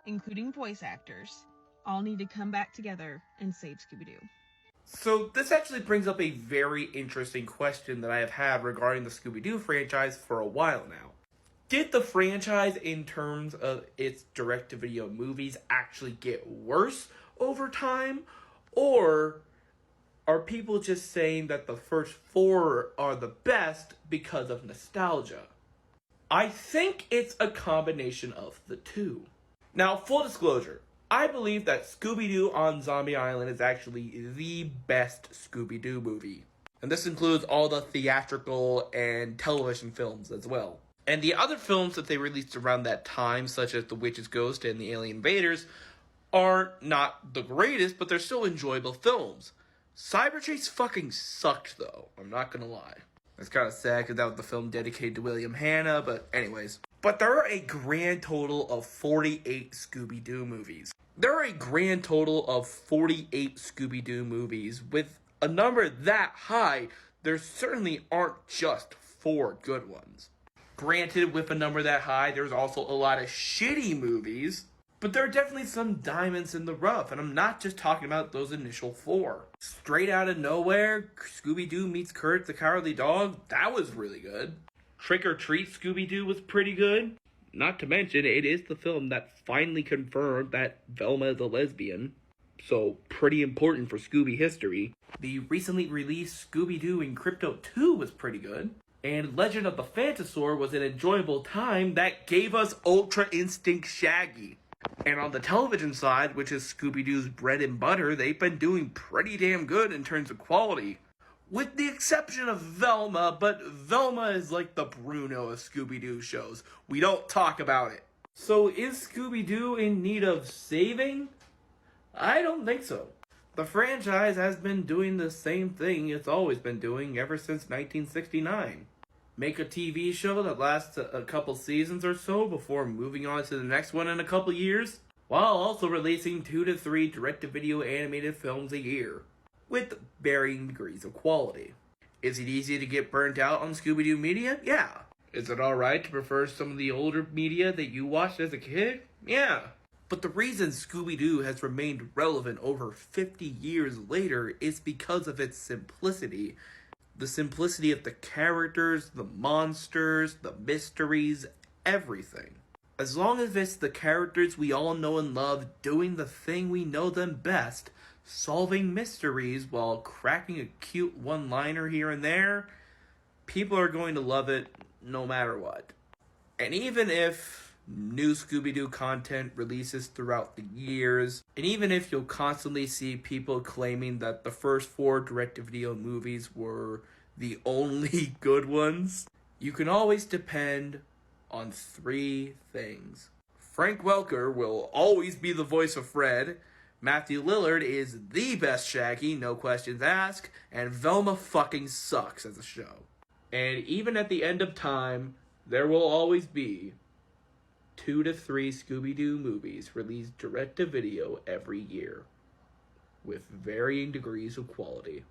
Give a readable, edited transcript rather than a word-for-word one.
including voice actors, all need to come back together and save Scooby-Doo. So this actually brings up a very interesting question that I have had regarding the Scooby-Doo franchise for a while now. Did the franchise, in terms of its direct-to-video movies, actually get worse over time? Or are people just saying that the first 4 are the best because of nostalgia? I think it's a combination of the two. Now, full disclosure, I believe that Scooby-Doo on Zombie Island is actually the best Scooby-Doo movie. And this includes all the theatrical and television films as well. And the other films that they released around that time, such as The Witch's Ghost and The Alien Invaders, are not the greatest, but they're still enjoyable films. Cyberchase fucking sucked, though. I'm not gonna lie. It's kind of sad because that was the film dedicated to William Hanna, but anyways. But there are a grand total of 48 Scooby-Doo movies. There are a grand total of 48 Scooby-Doo movies. With a number that high, there certainly aren't just 4 good ones. Granted, with a number that high, there's also a lot of shitty movies. But there are definitely some diamonds in the rough, and I'm not just talking about those initial 4. Straight out of nowhere, Scooby-Doo meets Kurt the Cowardly Dog, that was really good. Trick or Treat Scooby-Doo was pretty good. Not to mention, it is the film that finally confirmed that Velma is a lesbian. So, pretty important for Scooby history. The recently released Scooby-Doo in Crypto 2 was pretty good. And Legend of the Phantasaur was an enjoyable time that gave us Ultra Instinct Shaggy. And on the television side, which is Scooby-Doo's bread and butter, they've been doing pretty damn good in terms of quality. With the exception of Velma, but Velma is like the Bruno of Scooby-Doo shows. We don't talk about it. So is Scooby-Doo in need of saving? I don't think so. The franchise has been doing the same thing it's always been doing ever since 1969. Make a TV show that lasts a couple seasons or so before moving on to the next one in a couple years, while also releasing 2 to 3 direct-to-video animated films a year, with varying degrees of quality. Is it easy to get burnt out on Scooby-Doo media? Yeah. Is it alright to prefer some of the older media that you watched as a kid? Yeah. But the reason Scooby-Doo has remained relevant over 50 years later is because of its simplicity. The simplicity of the characters, the monsters, the mysteries, everything. As long as it's the characters we all know and love doing the thing we know them best, solving mysteries while cracking a cute one-liner here and there, people are going to love it no matter what. And even if new Scooby-Doo content releases throughout the years, and even if you'll constantly see people claiming that the first 4 direct-to-video movies were the only good ones, you can always depend on 3 things. Frank Welker will always be the voice of Fred, Matthew Lillard is the best Shaggy, no questions asked, and Velma fucking sucks as a show. And even at the end of time, there will always be 2 to 3 Scooby-Doo movies released direct-to-video every year, with varying degrees of quality.